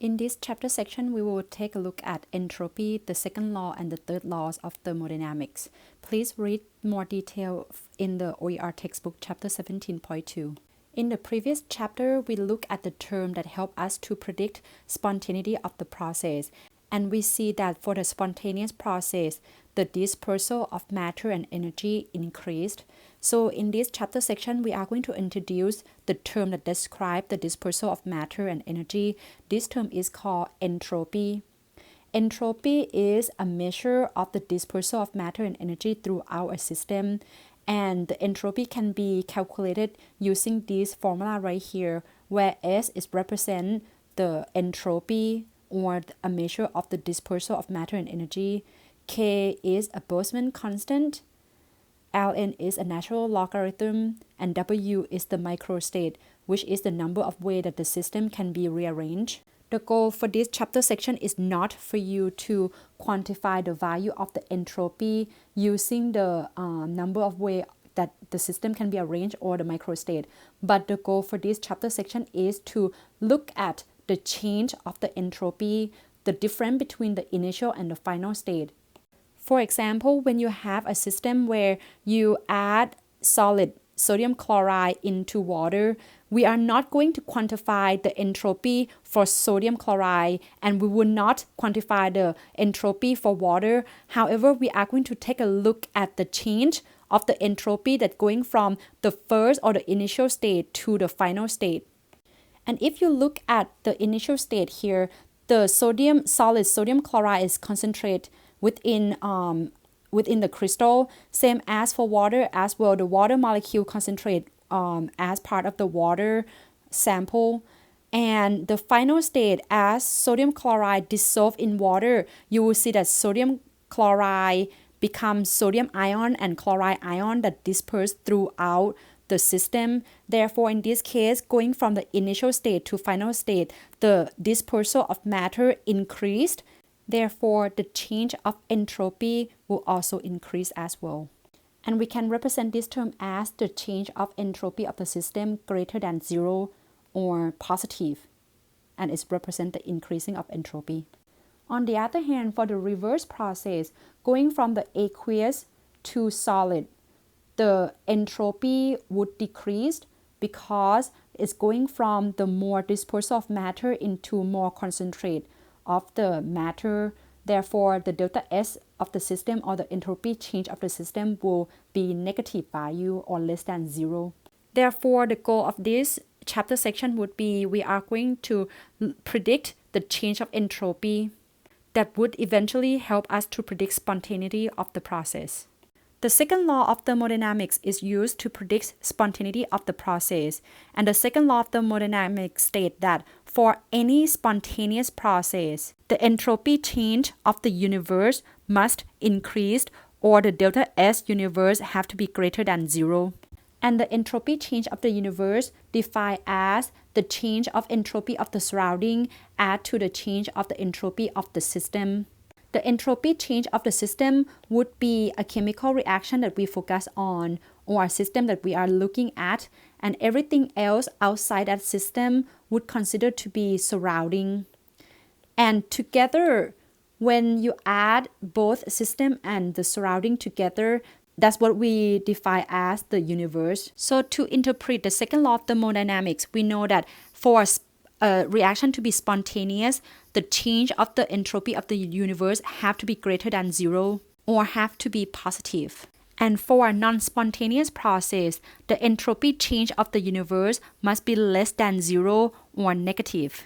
In this chapter section, we will take a look at entropy, the second law, and the third laws of thermodynamics. Please read more detail in the OER textbook, chapter 17.2. In the previous chapter, we look at the term that help us to predict spontaneity of the process. And we see that for the spontaneous process, the dispersal of matter and energy increased. So in this chapter section, we are going to introduce the term that describes the dispersal of matter and energy. This term is called entropy. Entropy is a measure of the dispersal of matter and energy throughout a system. And the entropy can be calculated using this formula right here, where S is represent the entropy or a measure of the dispersal of matter and energy. K is a Boltzmann constant. Ln is a natural logarithm, and W is the microstate, which is the number of ways that the system can be rearranged. The goal for this chapter section is not for you to quantify the value of the entropy using the number of ways that the system can be arranged or the microstate, but the goal for this chapter section is to look at the change of the entropy, the difference between the initial and the final state. For example, when you have a system where you add solid sodium chloride into water, we are not going to quantify the entropy for sodium chloride, and we will not quantify the entropy for water. However, we are going to take a look at the change of the entropy that going from the first or the initial state to the final state. And if you look at the initial state here, the solid sodium chloride is concentrated within the crystal, same as for water as well. The water molecule concentrate as part of the water sample. And the final state, as sodium chloride dissolved in water, you will see that sodium chloride becomes sodium ion and chloride ion that disperse throughout the system. Therefore, in this case, going from the initial state to final state, the dispersal of matter increased. Therefore, the change of entropy will also increase as well. And we can represent this term as the change of entropy of the system greater than zero or positive, and it's represent the increasing of entropy. On the other hand, for the reverse process, going from the aqueous to solid, the entropy would decrease because it's going from the more dispersal of matter into more concentrate of the matter. Therefore, the delta S of the system or the entropy change of the system will be negative value or less than zero. Therefore, the goal of this chapter section would be we are going to predict the change of entropy that would eventually help us to predict spontaneity of the process. The second law of thermodynamics is used to predict spontaneity of the process. And the second law of thermodynamics states that for any spontaneous process, the entropy change of the universe must increase or the delta S universe have to be greater than zero. And the entropy change of the universe defined as the change of entropy of the surrounding add to the change of the entropy of the system. The entropy change of the system would be a chemical reaction that we focus on or a system that we are looking at, and everything else outside that system would consider to be surrounding. And together, when you add both system and the surrounding together, that's what we define as the universe. So to interpret the second law of thermodynamics, we know that for a reaction to be spontaneous, the change of the entropy of the universe have to be greater than zero or have to be positive. And for a non-spontaneous process, the entropy change of the universe must be less than zero or negative.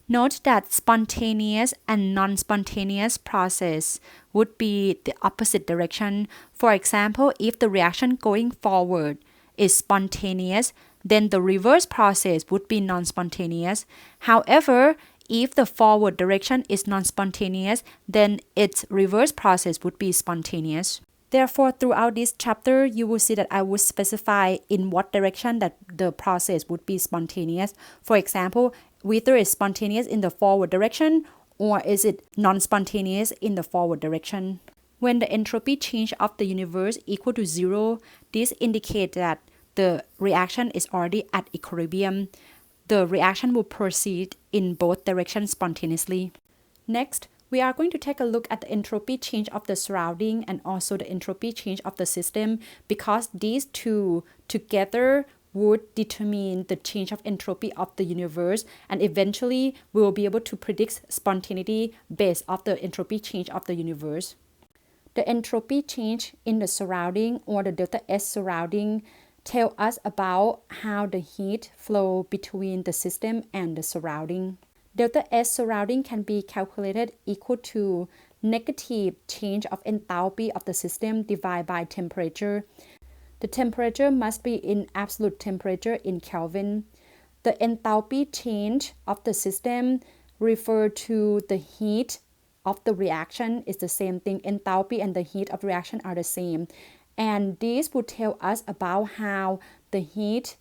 Note that spontaneous and non-spontaneous process would be the opposite direction. For example, if the reaction going forward is spontaneous, then the reverse process would be non-spontaneous. However, if the forward direction is non-spontaneous, then its reverse process would be spontaneous. Therefore, throughout this chapter, you will see that I would specify in what direction that the process would be spontaneous. For example, whether it's spontaneous in the forward direction or is it non-spontaneous in the forward direction. When the entropy change of the universe equal to zero, this indicates that the reaction is already at equilibrium. the reaction will proceed in both directions spontaneously. Next, we are going to take a look at the entropy change of the surrounding and also the entropy change of the system, because these two together would determine the change of entropy of the universe, and eventually we will be able to predict spontaneity based off the entropy change of the universe. The entropy change in the surrounding or the delta S surrounding tell us about how the heat flow between the system and the surrounding. Delta S surrounding can be calculated equal to negative change of enthalpy of the system divided by temperature. The temperature must be in absolute temperature in Kelvin. The enthalpy change of the system refer to the heat of the reaction is the same thing. Enthalpy and the heat of reaction are the same. And this will tell us about how the heat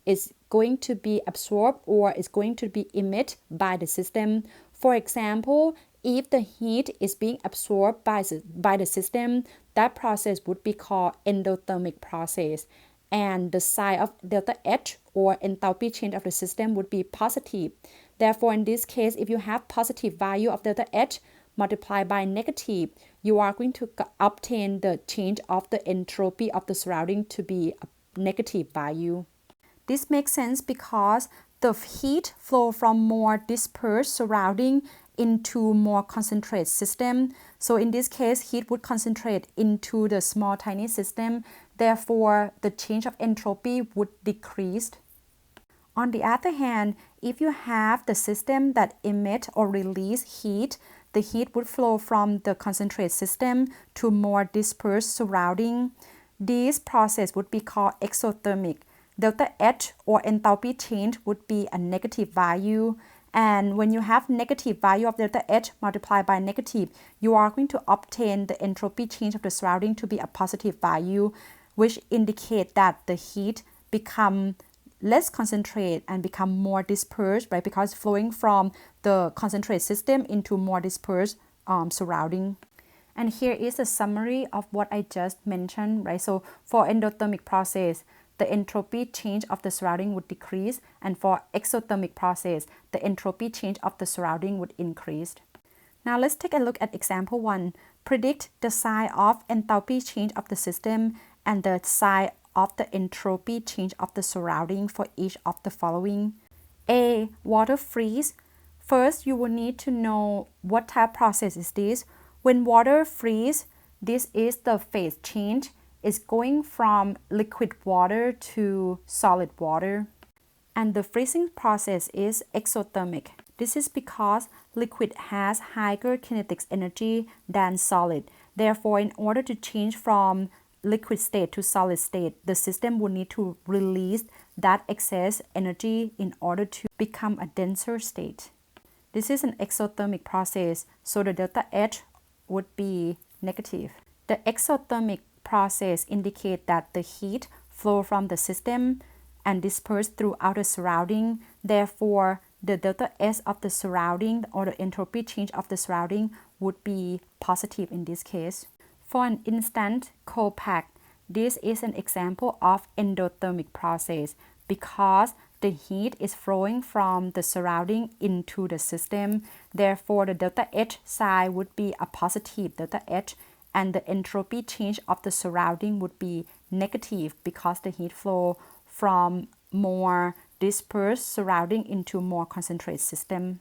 is going to be absorbed or is going to be emitted by the system. For example, if the heat is being absorbed by the system, that process would be called endothermic process. And the sign of delta H or enthalpy change of the system would be positive. Therefore, in this case, if you have positive value of delta H multiplied by negative, you are going to obtain the change of the entropy of the surrounding to be a negative value. This makes sense because the heat flow from more dispersed surrounding into more concentrated system. So in this case, heat would concentrate into the small tiny system. Therefore, the change of entropy would decrease. On the other hand, if you have the system that emit or release heat, the heat would flow from the concentrated system to more dispersed surrounding. This process would be called exothermic. Delta H or enthalpy change would be a negative value. And when you have negative value of delta H multiplied by negative, you are going to obtain the entropy change of the surrounding to be a positive value, which indicate that the heat become less concentrated and become more dispersed, right? Because flowing from the concentrated system into more dispersed surrounding. And here is a summary of what I just mentioned, right? So for endothermic process, the entropy change of the surrounding would decrease, and for exothermic process, the entropy change of the surrounding would increase. Now let's take a look at example 1. Predict the sign of enthalpy change of the system and the sign of the entropy change of the surrounding for each of the following. A. Water freeze. First, you will need to know what type of process is this. When water freeze, this is the phase change. It's going from liquid water to solid water. And the freezing process is exothermic. This is because liquid has higher kinetic energy than solid. Therefore, in order to change from liquid state to solid state, the system will need to release that excess energy in order to become a denser state. This is an exothermic process, so the delta H would be negative. The exothermic process indicates that the heat flow from the system and disperse throughout the surrounding. Therefore, the delta S of the surrounding or the entropy change of the surrounding would be positive in this case. For an instant cold pack, this is an example of endothermic process because the heat is flowing from the surrounding into the system. Therefore, the delta H sign would be a positive delta H, and the entropy change of the surrounding would be negative because the heat flow from more dispersed surrounding into more concentrated system.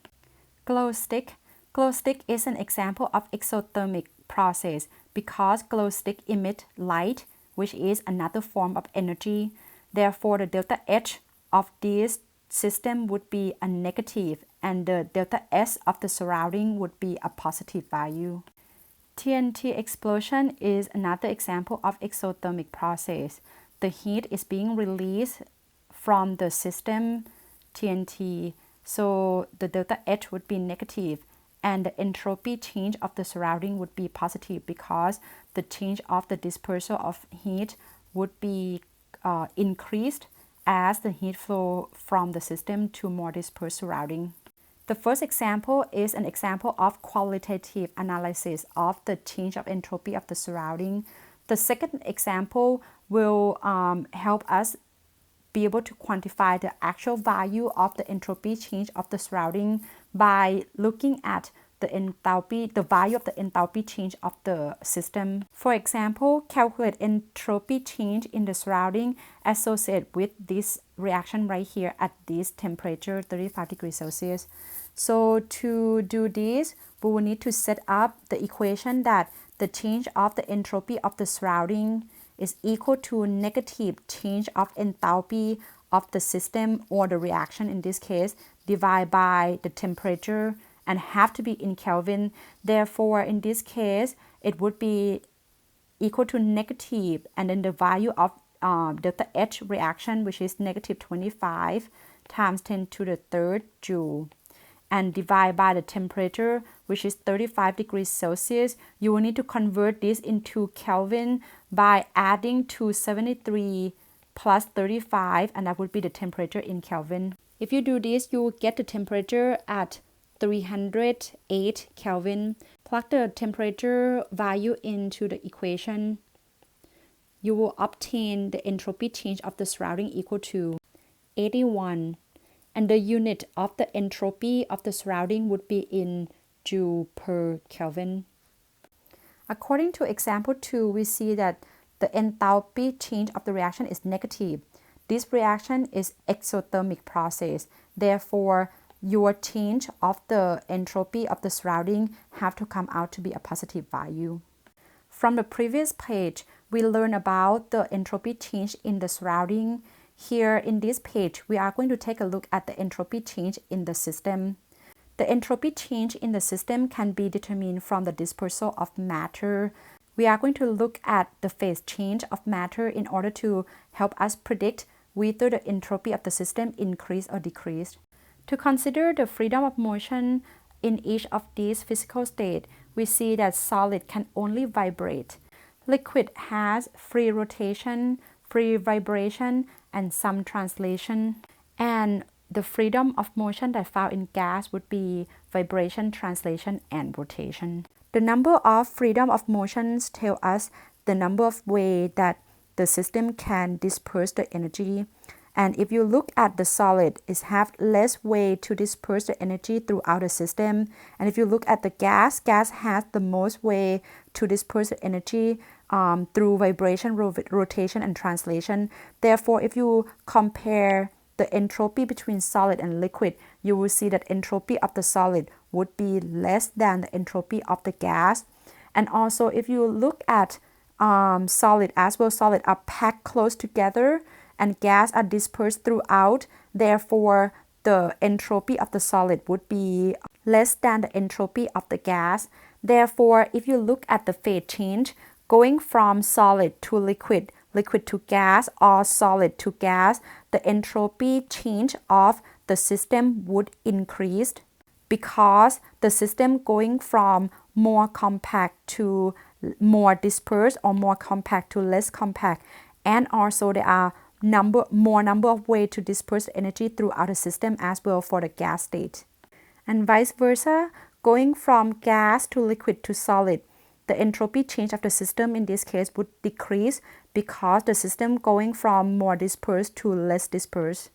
Glow stick. Glow stick is an example of exothermic process because glow stick emit light, which is another form of energy. Therefore, the delta H of this system would be a negative, and the delta S of the surrounding would be a positive value. TNT explosion is another example of exothermic process. The heat is being released from the system TNT, so the delta H would be negative, and the entropy change of the surrounding would be positive because the change of the dispersal of heat would be increased as the heat flow from the system to more dispersed surrounding. The first example is an example of qualitative analysis of the change of entropy of the surrounding. The second example will help us be able to quantify the actual value of the entropy change of the surrounding by looking at the enthalpy, the value of the enthalpy change of the system. For example, calculate entropy change in the surrounding associated with this reaction right here at this temperature, 35 degrees Celsius. So to do this, we will need to set up the equation that the change of the entropy of the surrounding is equal to negative change of enthalpy of the system or the reaction in this case divided by the temperature and have to be in Kelvin. Therefore, in this case, it would be equal to negative and then the value of delta H reaction, which is negative 25 times 10 to the third joule, and divide by the temperature, which is 35 degrees Celsius. You will need to convert this into Kelvin by adding 273 plus 35, and that would be the temperature in Kelvin. If you do this, you will get the temperature at 308 Kelvin. Plug the temperature value into the equation. You will obtain the entropy change of the surrounding equal to 81. And the unit of the entropy of the surrounding would be in joule per Kelvin. According to example 2, we see that the enthalpy change of the reaction is negative. This reaction is exothermic process. Therefore, your change of the entropy of the surrounding have to come out to be a positive value. From the previous page, we learned about the entropy change in the surrounding. Here in this page, we are going to take a look at the entropy change in the system. The entropy change in the system can be determined from the dispersal of matter. We are going to look at the phase change of matter in order to help us predict whether the entropy of the system increased or decreased. To consider the freedom of motion in each of these physical states, we see that solid can only vibrate. Liquid has free rotation, free vibration, and some translation. And the freedom of motion that found in gas would be vibration, translation, and rotation. The number of freedom of motions tell us the number of ways that the system can disperse the energy. And if you look at the solid, it has less way to disperse the energy throughout the system. And if you look at the gas has the most way to disperse the energy through vibration, rotation, and translation. Therefore, if you compare the entropy between solid and liquid, you will see that entropy of the solid would be less than the entropy of the gas. And also, if you look at solid as well, solid are packed close together and gas are dispersed throughout. Therefore, the entropy of the solid would be less than the entropy of the gas. Therefore, if you look at the phase change, going from solid to liquid, liquid to gas, or solid to gas, the entropy change of the system would increase because the system going from more compact to more dispersed or more compact to less compact. And also there are more number of ways to disperse energy throughout the system as well for the gas state. And vice versa, going from gas to liquid to solid, the entropy change of the system in this case would decrease because the system going from more dispersed to less dispersed.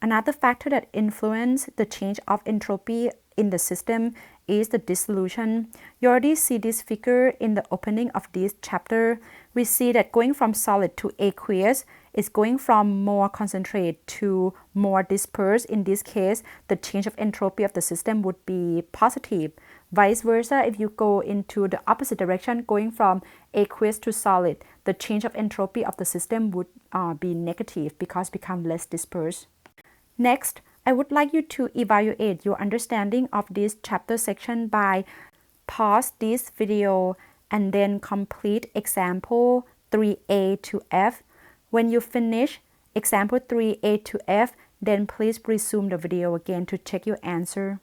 Another factor that influences the change of entropy in the system is the dissolution. You already see this figure in the opening of this chapter. We see that going from solid to aqueous is going from more concentrated to more dispersed. In this case, the change of entropy of the system would be positive. Vice versa, if you go into the opposite direction, going from aqueous to solid, the change of entropy of the system would be negative because it becomes less dispersed. Next, I would like you to evaluate your understanding of this chapter section by pause this video and then complete example 3A to F. When you finish example 3A to F, then please resume the video again to check your answer.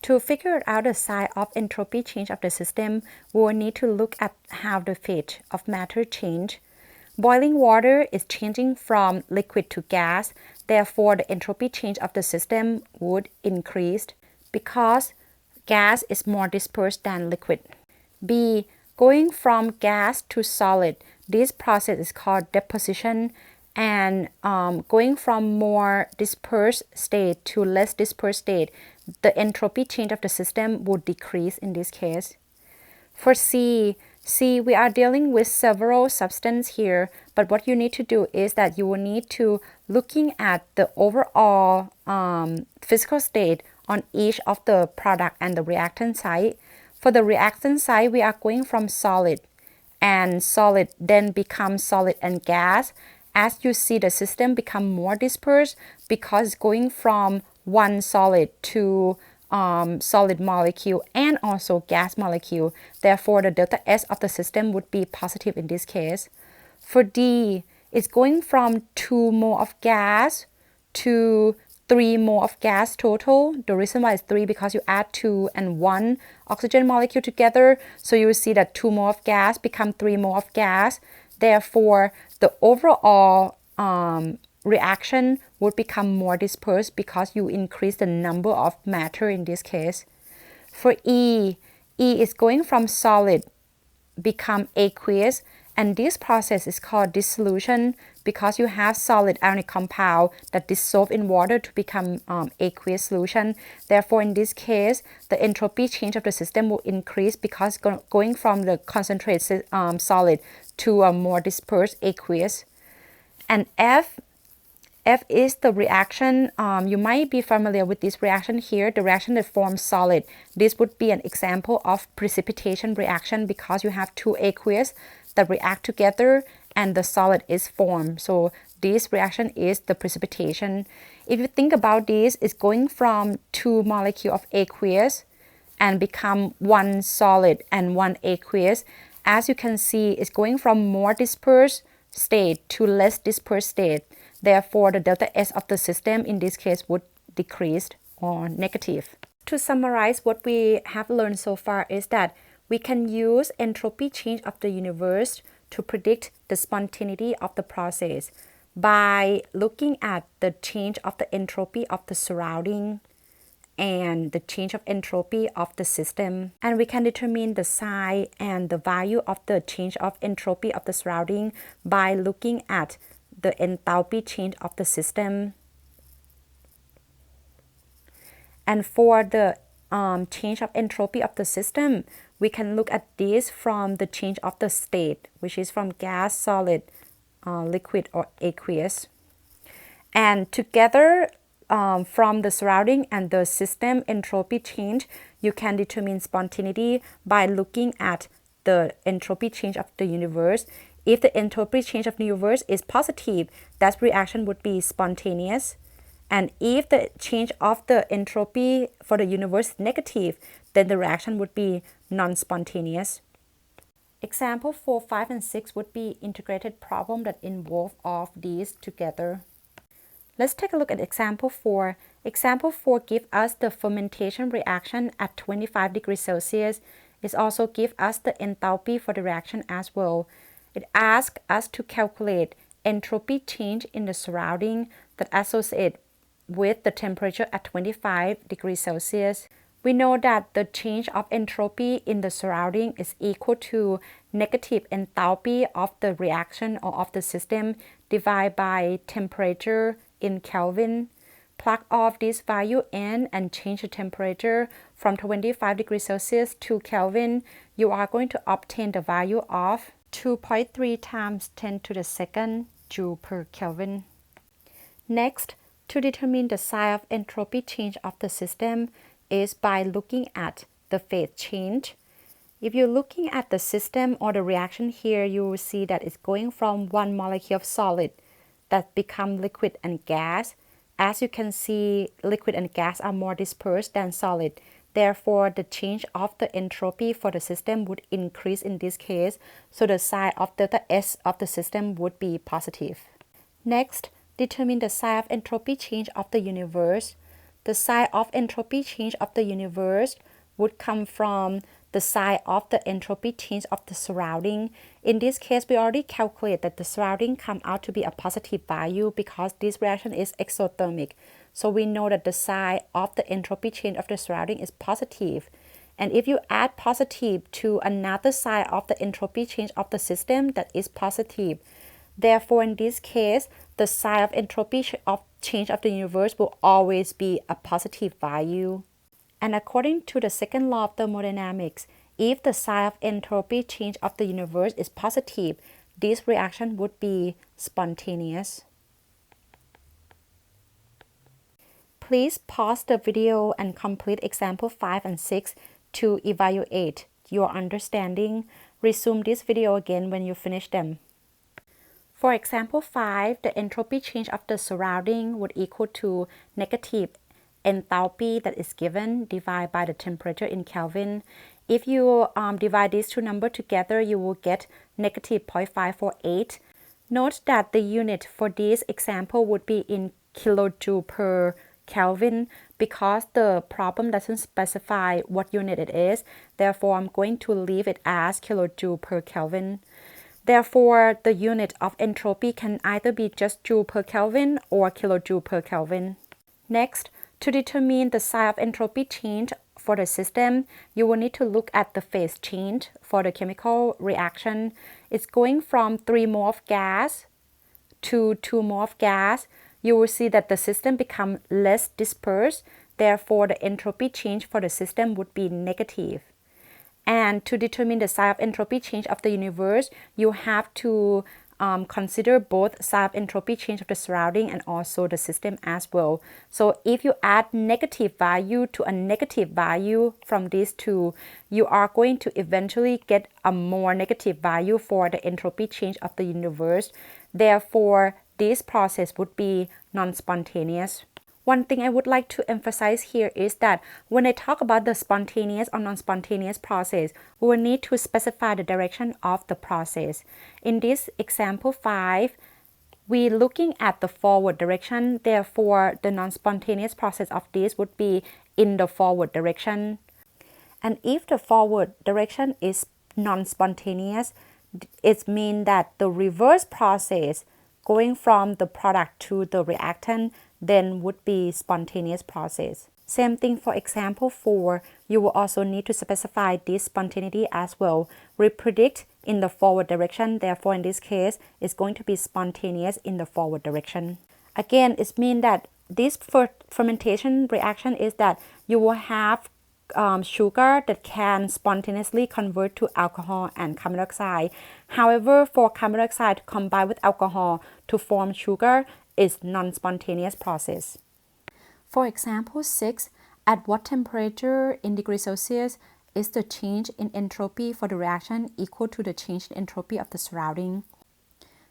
To figure out the sign of entropy change of the system, we will need to look at how the phase of matter change. Boiling water is changing from liquid to gas. Therefore, the entropy change of the system would increase because gas is more dispersed than liquid. B. Going from gas to solid. This process is called deposition, and going from more dispersed state to less dispersed state, the entropy change of the system would decrease in this case. For C, we are dealing with several substances here, but what you need to do is that you will need to looking at the overall physical state on each of the product and the reactant site. For the reactant site, we are going from solid, and solid then becomes solid and gas. As you see, the system become more dispersed because going from one solid to solid molecule and also gas molecule. Therefore, the delta S of the system would be positive in this case. For D, it's going from 2 mole of gas to 3 mole of gas total. The reason why it's 3 because you add 2 and 1 oxygen molecule together. So you will see that 2 mole of gas become 3 mole of gas. Therefore, the overall reaction would become more dispersed because you increase the number of matter in this case. For E is going from solid become aqueous, and this process is called dissolution because you have solid ionic compound that dissolve in water to become aqueous solution. Therefore, in this case, the entropy change of the system will increase because going from the concentrated solid to a more dispersed aqueous. And F is the reaction, you might be familiar with this reaction here, the reaction that forms solid. This would be an example of precipitation reaction because you have two aqueous that react together and the solid is formed. So this reaction is the precipitation. If you think about this, it's going from 2 molecules of aqueous and become 1 solid and 1 aqueous. As you can see, it's going from more dispersed state to less dispersed state. Therefore, the delta S of the system in this case would decrease or negative. To summarize, what we have learned so far is that we can use entropy change of the universe to predict the spontaneity of the process by looking at the change of the entropy of the surrounding and the change of entropy of the system. And we can determine the size and the value of the change of entropy of the surrounding by looking at the enthalpy change of the system. And for the change of entropy of the system, we can look at this from the change of the state, which is from gas, solid, liquid, or aqueous. And together, from the surrounding and the system entropy change, you can determine spontaneity by looking at the entropy change of the universe. If the entropy change of the universe is positive, that reaction would be spontaneous. And if the change of the entropy for the universe is negative, then the reaction would be non-spontaneous. Example 4, 5, and 6 would be integrated problem that involve all of these together. Let's take a look at example 4. Example 4 gives us the fermentation reaction at 25 degrees Celsius. It also gives us the enthalpy for the reaction as well. It asks us to calculate entropy change in the surrounding that associate with the temperature at 25 degrees Celsius. We know that the change of entropy in the surrounding is equal to negative enthalpy of the reaction or of the system divided by temperature in Kelvin. Plug off this value in and change the temperature from 25 degrees Celsius to Kelvin. You are going to obtain the value of 2.3 times 10 to the second joule per Kelvin. Next, to determine the size of entropy change of the system is by looking at the phase change. If you're looking at the system or the reaction here, you will see that it's going from 1 molecule of solid that become liquid and gas. As you can see, liquid and gas are more dispersed than solid. Therefore, the change of the entropy for the system would increase in this case, so the sign of delta S of the system would be positive. Next, determine the sign of entropy change of the universe. The sign of entropy change of the universe would come from the sign of the entropy change of the surrounding. In this case, we already calculate that the surrounding come out to be a positive value because this reaction is exothermic. So we know that the sign of the entropy change of the surrounding is positive. And if you add positive to another sign of the entropy change of the system that is positive, Therefore, in this case, the sign of entropy of change of the universe will always be a positive value. And according to the second law of thermodynamics, if the sign of entropy change of the universe is positive, this reaction would be spontaneous. Please pause the video and complete example 5 and 6 to evaluate your understanding. Resume this video again when you finish them. For example 5, the entropy change of the surrounding would equal to negative enthalpy that is given divided by the temperature in Kelvin. If you divide these two numbers together, you will get negative 0.548. Note that the unit for this example would be in kilojoule per Kelvin because the problem doesn't specify what unit it is. Therefore, I'm going to leave it as kilojoule per Kelvin. Therefore, the unit of entropy can either be just joule per Kelvin or kilojoule per Kelvin. Next, to determine the sign of entropy change for the system, you will need to look at the phase change for the chemical reaction. It's going from 3 mole of gas to 2 mole of gas. You will see that the system becomes less dispersed. Therefore, the entropy change for the system would be negative. And to determine the sign of entropy change of the universe, you have to consider both sign of entropy change of the surrounding and also the system as well. So if you add negative value to a negative value from these two, you are going to eventually get a more negative value for the entropy change of the universe. Therefore, this process would be non-spontaneous. One thing I would like to emphasize here is that when I talk about the spontaneous or non-spontaneous process, we will need to specify the direction of the process. In this example 5, we're looking at the forward direction. Therefore, the non-spontaneous process of this would be in the forward direction. And if the forward direction is non-spontaneous, it means that the reverse process going from the product to the reactant then would be spontaneous process. Same thing for example 4, you will also need to specify this spontaneity as well. We predict in the forward direction, therefore in this case, it's going to be spontaneous in the forward direction. Again, it means that this fermentation reaction is that you will have sugar that can spontaneously convert to alcohol and carbon dioxide. However, for carbon dioxide to combine with alcohol to form sugar is non-spontaneous process. For example 6, at what temperature in degrees Celsius is the change in entropy for the reaction equal to the change in entropy of the surrounding?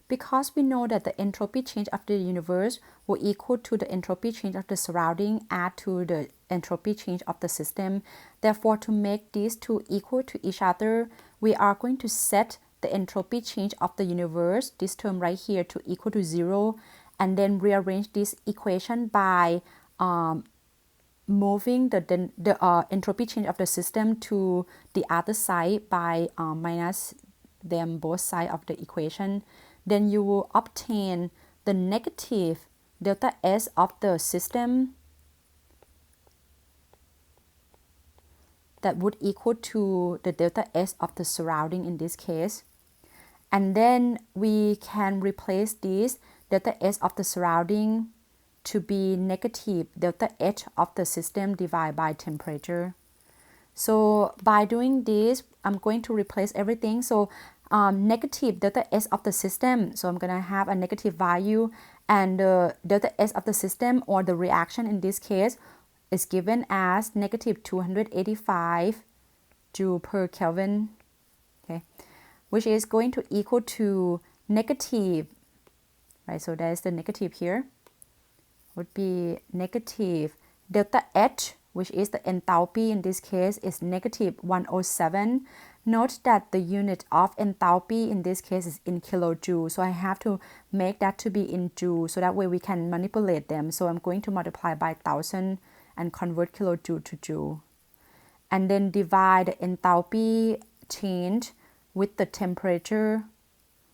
Because we know that the entropy change of the universe will equal to the entropy change of the surrounding add to the entropy change of the system. Therefore, to make these two equal to each other, we are going to set the entropy change of the universe, this term right here, to equal to 0, and then rearrange this equation by moving the entropy change of the system to the other side by minus them both sides of the equation. Then you will obtain the negative delta S of the system that would equal to the delta S of the surrounding in this case. And then we can replace this delta S of the surrounding to be negative delta H of the system divided by temperature. So by doing this, I'm going to replace everything. So negative delta S of the system, so I'm going to have a negative value, and the delta S of the system or the reaction in this case is given as negative 285 joule per Kelvin, okay, which is going to equal to negative, right, so there's the negative here, would be negative delta H, which is the enthalpy in this case, is negative 107. Note that the unit of enthalpy in this case is in kilojoule, so I have to make that to be in joule, so that way we can manipulate them. So I'm going to multiply by 1000 and convert kilojoule to joule. And then divide the enthalpy change with the temperature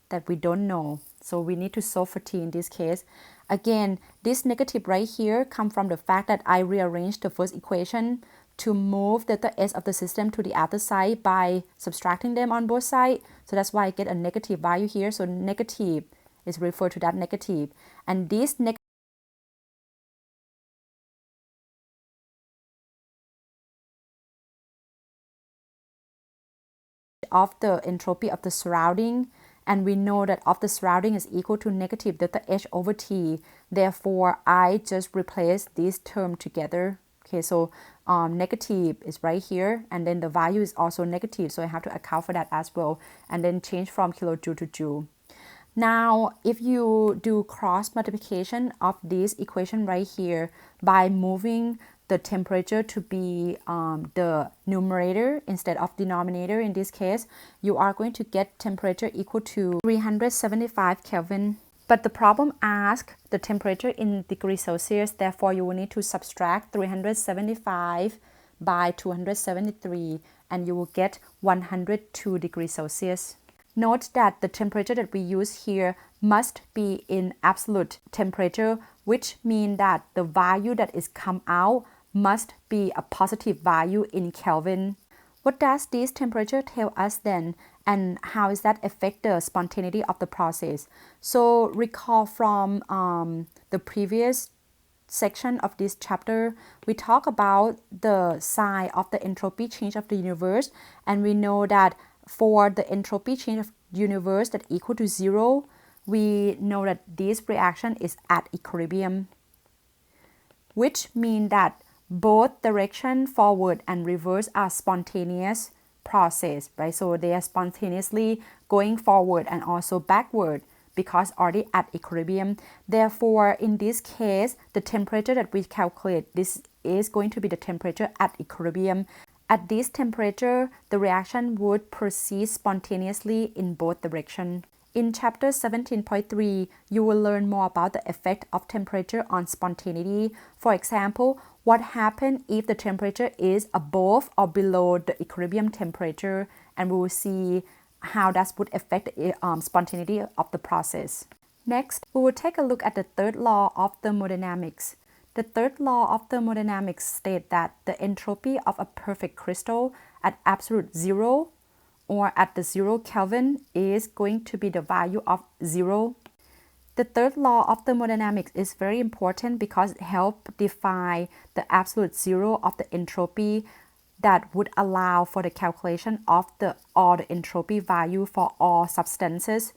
that we don't know. So we need to solve for T in this case. Again, this negative right here comes from the fact that I rearranged the first equation to move delta S of the system to the other side by subtracting them on both sides. So that's why I get a negative value here. So negative is referred to that negative. And this negative of the entropy of the surrounding, and we know that of the surrounding is equal to negative delta H over T. Therefore, I just replace this term together. Okay, so negative is right here, and then the value is also negative, so I have to account for that as well, and then change from kilojoule to joule. Now, if you do cross multiplication of this equation right here by moving the temperature to be the numerator instead of denominator in this case, you are going to get temperature equal to 375 Kelvin. But the problem asks the temperature in degrees Celsius, therefore you will need to subtract 375 by 273 and you will get 102 degrees Celsius. Note that the temperature that we use here must be in absolute temperature, which means that the value that is come out must be a positive value in Kelvin. What does this temperature tell us then, and how does that affect the spontaneity of the process? So recall from the previous section of this chapter, we talk about the sign of the entropy change of the universe, and we know that for the entropy change of universe that equal to 0, we know that this reaction is at equilibrium, which means that both direction forward and reverse are spontaneous process, right? So they are spontaneously going forward and also backward because already at equilibrium. Therefore, in this case, the temperature that we calculate, this is going to be the temperature at equilibrium. At this temperature, the reaction would proceed spontaneously in both directions. In chapter 17.3, you will learn more about the effect of temperature on spontaneity. For example, what happens if the temperature is above or below the equilibrium temperature, and we will see how that would affect the spontaneity of the process. Next, we will take a look at the third law of thermodynamics. The third law of thermodynamics states that the entropy of a perfect crystal at absolute zero or at the 0 Kelvin is going to be the value of 0. The third law of thermodynamics is very important because it helps define the absolute zero of the entropy that would allow for the calculation of all the entropy value for all substances.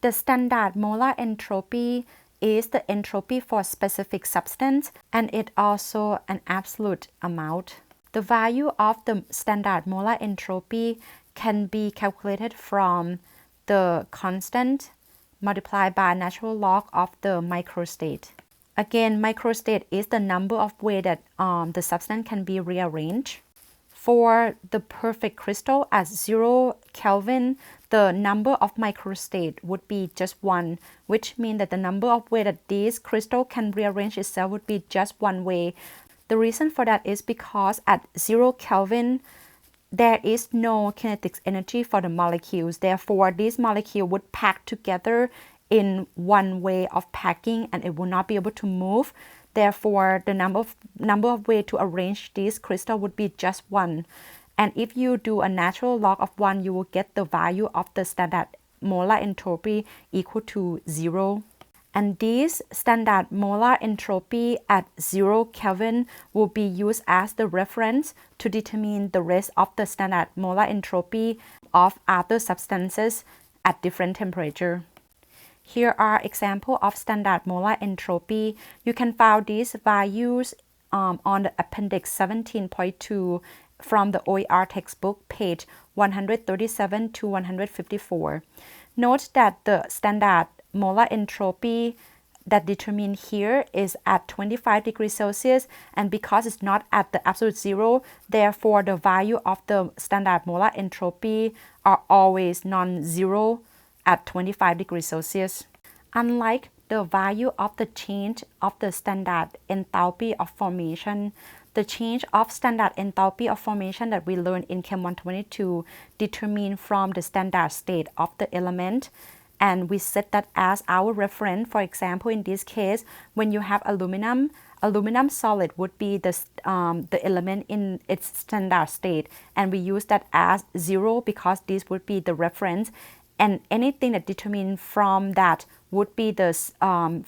The standard molar entropy is the entropy for a specific substance, and it also an absolute amount. The value of the standard molar entropy can be calculated from the constant multiplied by natural log of the microstate. Again, microstate is the number of ways that the substance can be rearranged. For the perfect crystal at 0 Kelvin, the number of microstate would be just 1, which means that the number of ways that this crystal can rearrange itself would be just one way. The reason for that is because at 0 Kelvin, there is no kinetic energy for the molecules. Therefore, this molecule would pack together in one way of packing and it will not be able to move. Therefore, the number of ways to arrange this crystal would be just 1. And if you do a natural log of 1, you will get the value of the standard molar entropy equal to 0. And this standard molar entropy at 0 Kelvin will be used as the reference to determine the rest of the standard molar entropy of other substances at different temperature. Here are examples of standard molar entropy. You can find these values on the appendix 17.2 from the OER textbook, page 137 to 154. Note that the standard molar entropy that determined here is at 25 degrees Celsius, and because it's not at the absolute zero, therefore the value of the standard molar entropy are always non-zero at 25 degrees Celsius. Unlike the value of the change of the standard enthalpy of formation, the change of standard enthalpy of formation that we learned in Chem 122 determined from the standard state of the element, and we set that as our reference. For example, in this case, when you have aluminum solid would be the element in its standard state, and we use that as 0 because this would be the reference. and anything that determines from that would be the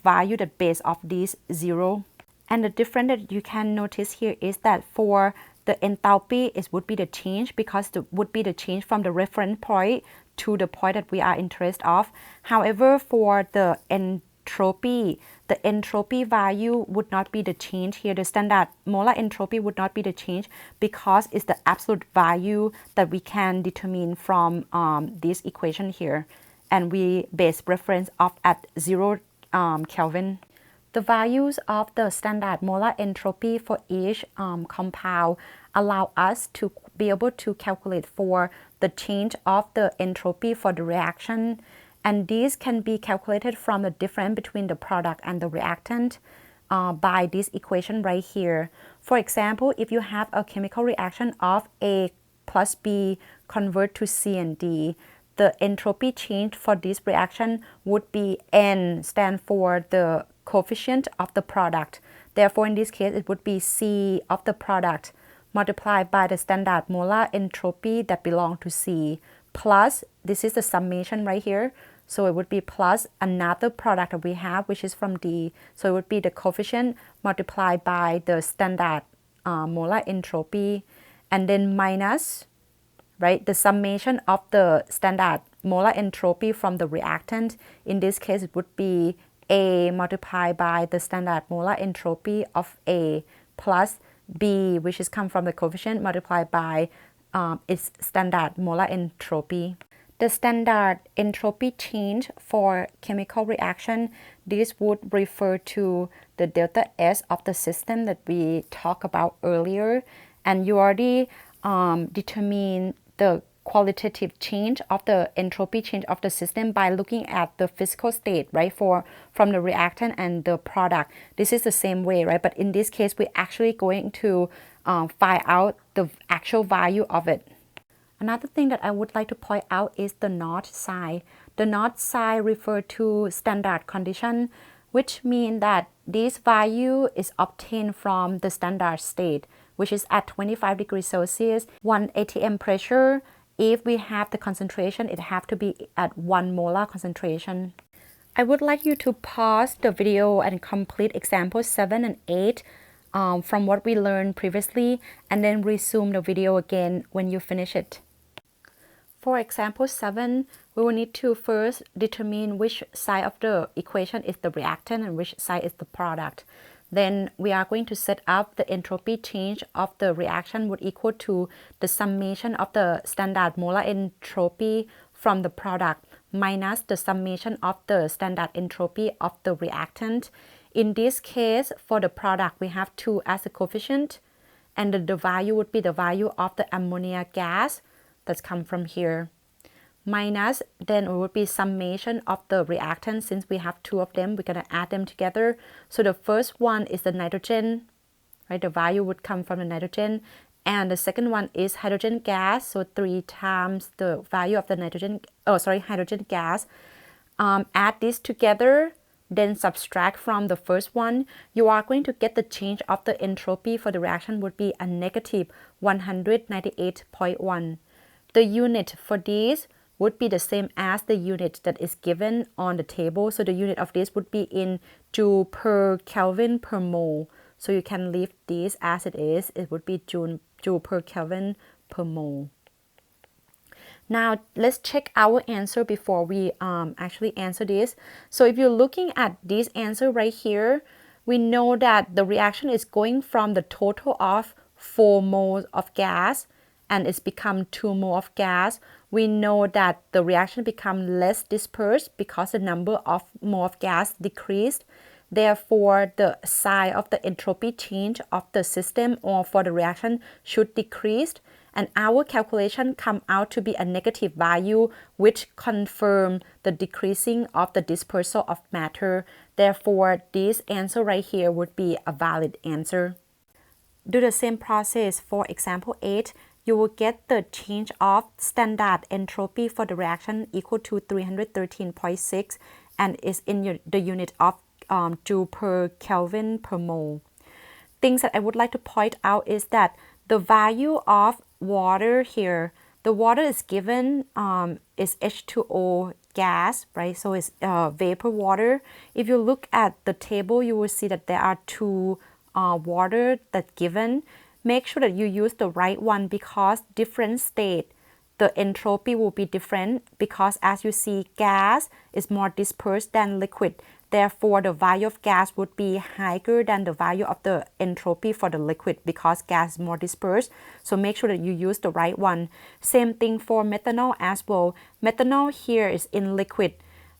value that base of these 0. And the difference that you can notice here is that for the enthalpy, it would be the change because it would be the change from the reference point to the point that we are interested of. However, for the entropy value would not be the change here. The standard molar entropy would not be the change because it's the absolute value that we can determine from this equation here. And we base reference off at 0 Kelvin. The values of the standard molar entropy for each compound allow us to be able to calculate for the change of the entropy for the reaction, and these can be calculated from the difference between the product and the reactant by this equation right here. For example, if you have a chemical reaction of A plus B convert to C and D, the entropy change for this reaction would be N, stand for the coefficient of the product. Therefore, in this case, it would be C of the product multiplied by the standard molar entropy that belong to C, plus, this is the summation right here, so it would be plus another product that we have, which is from D. So it would be the coefficient multiplied by the standard molar entropy, and then minus, right, the summation of the standard molar entropy from the reactant. In this case, it would be A multiplied by the standard molar entropy of A plus B, which is come from the coefficient multiplied by its standard molar entropy. The standard entropy change for chemical reaction, this would refer to the delta S of the system that we talked about earlier, and you already determine the qualitative change of the entropy change of the system by looking at the physical state, right, from the reactant and the product. This is the same way, right, but in this case we're actually going to find out the actual value of it. Another thing that I would like to point out is the not sign. The not sign refers to standard condition, which means that this value is obtained from the standard state, which is at 25 degrees Celsius, 1 atm pressure. If we have the concentration, it have to be at 1 molar concentration. I would like you to pause the video and complete examples 7 and 8 from what we learned previously, and then resume the video again when you finish it. For example 7, we will need to first determine which side of the equation is the reactant and which side is the product. Then we are going to set up the entropy change of the reaction would equal to the summation of the standard molar entropy from the product minus the summation of the standard entropy of the reactant. In this case, for the product, we have 2 as a coefficient, and the value would be the value of the ammonia gas that's come from here. Minus, then it would be summation of the reactant. Since we have 2 of them, we're going to add them together. So the first one is the nitrogen, right? The value would come from the nitrogen. And the second one is hydrogen gas. So 3 times the value of the hydrogen gas. Add this together, then subtract from the first one. You are going to get the change of the entropy for the reaction would be a negative 198.1. The unit for this would be the same as the unit that is given on the table. So the unit of this would be in joule per Kelvin per mole. So you can leave this as it is. It would be joule per Kelvin per mole. Now let's check our answer before we actually answer this. So if you're looking at this answer right here, we know that the reaction is going from the total of 4 moles of gas, and it's become 2 moles of gas. We know that the reaction becomes less dispersed because the number of moles of gas decreased. Therefore, the sign of the entropy change of the system or for the reaction should decrease. And our calculation come out to be a negative value, which confirm the decreasing of the dispersal of matter. Therefore, this answer right here would be a valid answer. Do the same process for example 8. You will get the change of standard entropy for the reaction equal to 313.6 and is in the unit of joule per Kelvin per mole. Things that I would like to point out is that the value of water here, The water is given is H2O gas, right? So it's vapor water. If you look at the table, you will see that there are two water that's given. Make sure that you use the right one because different state, the entropy will be different because as you see, gas is more dispersed than liquid. Therefore, the value of gas would be higher than the value of the entropy for the liquid because gas is more dispersed. So make sure that you use the right one. Same thing for methanol as well. Methanol here is in liquid.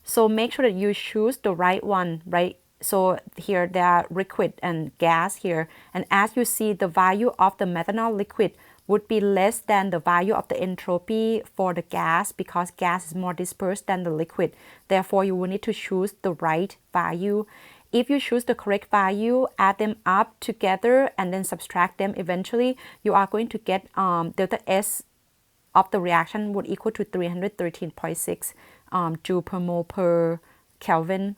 So make sure that you choose the right one, right? So here there are liquid and gas here. And as you see, the value of the methanol liquid would be less than the value of the entropy for the gas because gas is more dispersed than the liquid. Therefore, you will need to choose the right value. If you choose the correct value, add them up together and then subtract them eventually, you are going to get delta S of the reaction would equal to 313.6 joule per mole per Kelvin.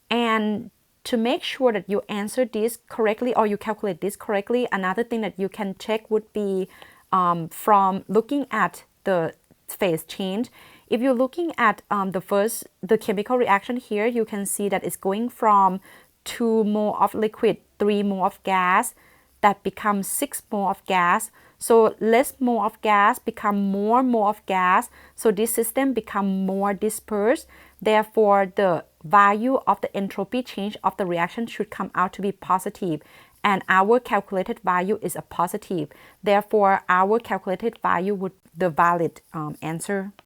And to make sure that you answer this correctly or you calculate this correctly, another thing that you can check would be from looking at the phase change. If you're looking at the chemical reaction here, you can see that it's going from 2 mole of liquid, 3 mole of gas, that becomes 6 mole of gas. So less mole of gas become more mole of gas. So this system become more dispersed. Therefore, the value of the entropy change of the reaction should come out to be positive. And our calculated value is a positive. Therefore, our calculated value would be the valid answer.